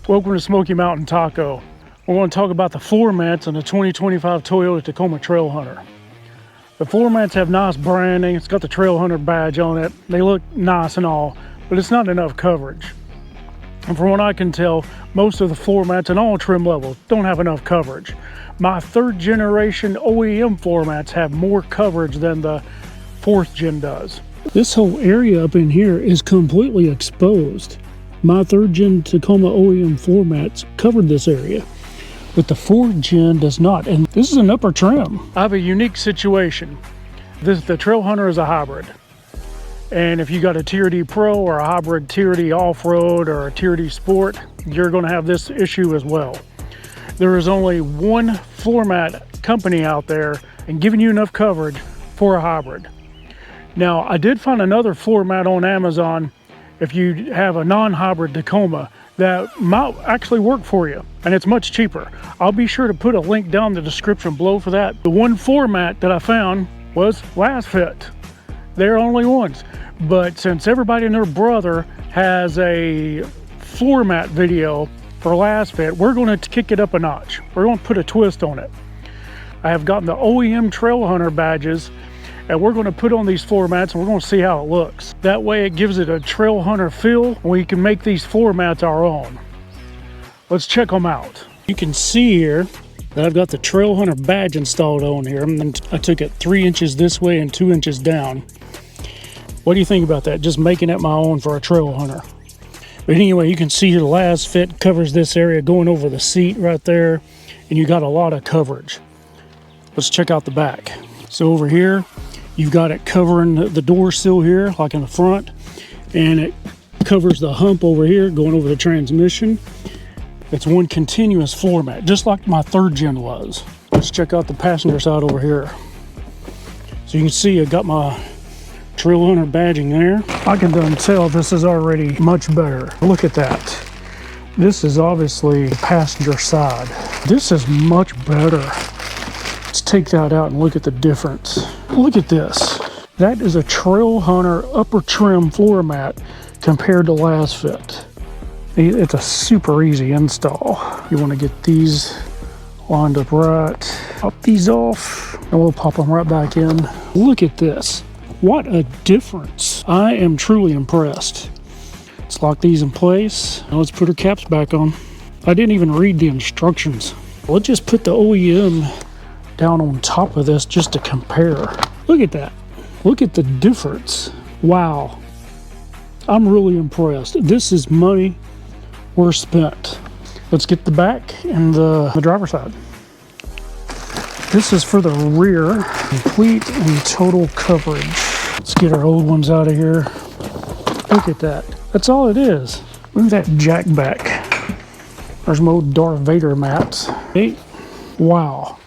Welcome to Smoky Mountain Taco. We're going to talk about the floor mats on the 2025 Toyota Tacoma Trailhunter. The floor mats have nice branding. It's got the Trailhunter badge on it. They look nice and all, but it's not enough coverage. And from what I can tell, most of the floor mats in all trim levels don't have enough coverage. My third generation OEM floor mats have more coverage than the fourth gen does. This whole area up in here is completely exposed. My third gen Tacoma OEM floor mats covered this area, but the fourth gen does not. And this is an upper trim. I have a unique situation. The Trailhunter is a hybrid. And if you got a Tier D Pro or a hybrid Tier D Off-Road or a Tier D Sport, you're going to have this issue as well. There is only one floor mat company out there and giving you enough coverage for a hybrid. Now, I did find another floor mat on Amazon if you have a non-hybrid Tacoma that might actually work for you, and it's much cheaper. I'll be sure to put a link down in the description below for that. The one floor mat that I found was Lasfit. They're only ones, but since everybody and their brother has a floor mat video for Lasfit, we're going to kick it up a notch. We're going to put a twist on it. I have gotten the OEM Trailhunter badges, and we're going to put on these floor mats and we're going to see how it looks. That way it gives it a Trailhunter feel, and we can make these floor mats our own. Let's check them out. You can see here that I've got the Trailhunter badge installed on here, and then I took it 3 inches this way and 2 inches down. What do you think about that? Just making it my own for a Trailhunter. But anyway, you can see here the Lasfit covers this area going over the seat right there, and you got a lot of coverage. Let's check out the back. So over here, you've got it covering the door sill here, like in the front, and it covers the hump over here, going over the transmission. It's one continuous floor mat, just like my third gen was. Let's check out the passenger side over here. So you can see I got my Trailhunter badging there. I can tell this is already much better. Look at that. This is obviously the passenger side. This is much better. Let's take that out and look at the difference. Look at this. That is a Trailhunter upper trim floor mat compared to Lasfit. It's a super easy install. You want to get these lined up right. Pop these off and we'll pop them right back in. Look at this. What a difference. I am truly impressed. Let's lock these in place. Now let's put our caps back on. I didn't even read the instructions. Let's just put the OEM down on top of this just to compare. Look at that. Look at the difference. Wow. I'm really impressed. This is money well spent. Let's get the back and the driver's side. This is for the rear, complete and total coverage. Let's get our old ones out of here. Look at that. That's all it is. Look at that jack back. There's my old Darth Vader mats. Hey, wow.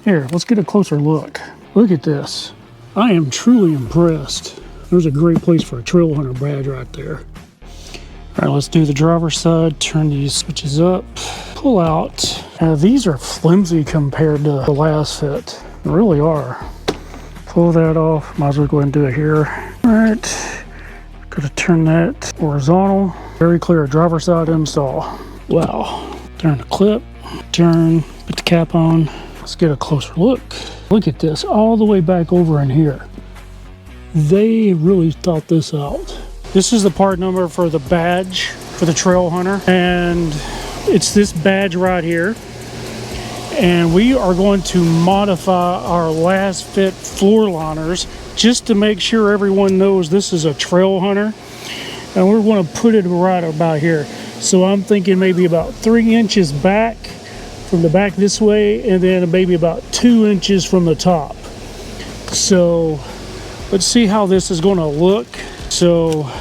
Here, let's get a closer look. Look at this. I am truly impressed. There's a great place for a Trailhunter badge right there. All right, let's do the driver's side. Turn these switches up. Pull out. Now, these are flimsy compared to the Lasfit. They really are. Pull that off. Might as well go ahead and do it here. All right. Gotta turn that horizontal. Very clear driver's side install. Wow. Turn the clip. Turn. Put the cap on. Let's get a closer look. Look at this, all the way back over in here. They really thought this out. This is the part number for the badge for the Trailhunter, and it's this badge right here. And we are going to modify our Lasfit floor liners just to make sure everyone knows this is a Trailhunter. And we're going to put it right about here. So I'm thinking maybe about 3 inches back from the back this way, and then maybe about 2 inches from the top. So let's see how this is going to look. So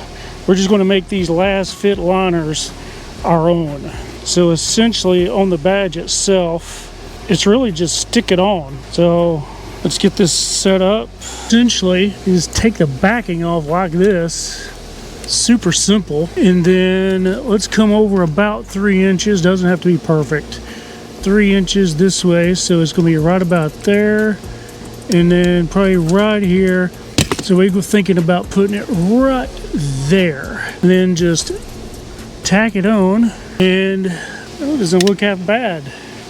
we're just going to make these Lasfit liners our own. So essentially on the badge itself, it's really just stick it on. So let's get this set up. Essentially, you just take the backing off like this. Super simple. And then let's come over about 3 inches. Doesn't have to be perfect. 3 inches this way, so it's going to be right about there, and then probably right here. So we were thinking about putting it right there, and then just tack it on, and it doesn't look half bad.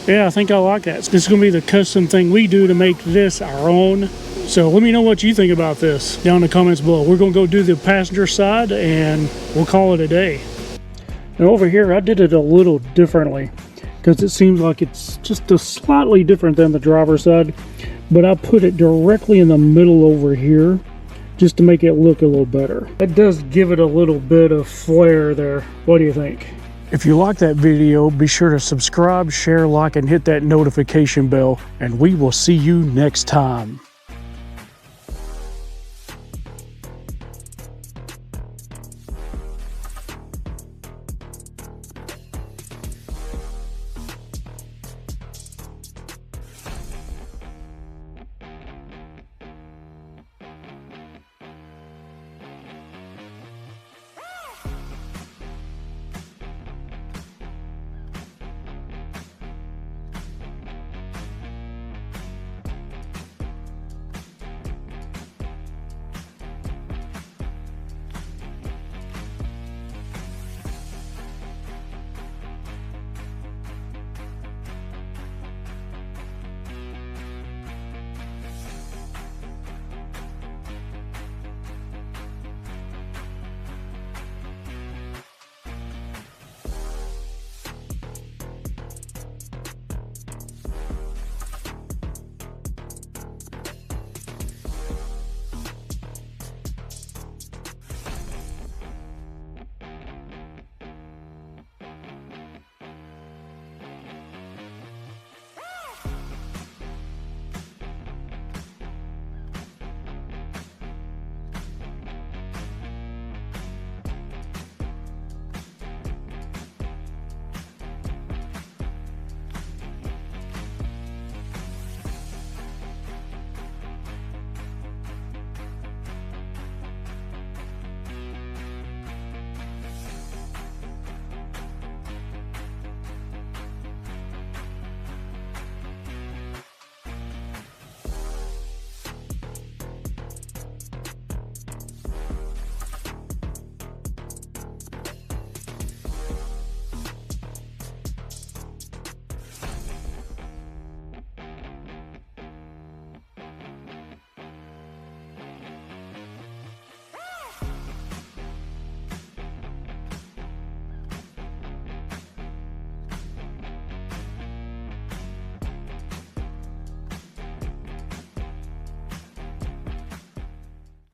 Yeah, I think I like that. This is going to be the custom thing we do to make this our own. So let me know what you think about this down in the comments below. We're going to go do the passenger side and we'll call it a day. Now over here, I did it a little differently because it seems like it's just a slightly different than the driver's side. But I put it directly in the middle over here just to make it look a little better. It does give it a little bit of flair there. What do you think? If you like that video, be sure to subscribe, share, like, and hit that notification bell, and we will see you next time.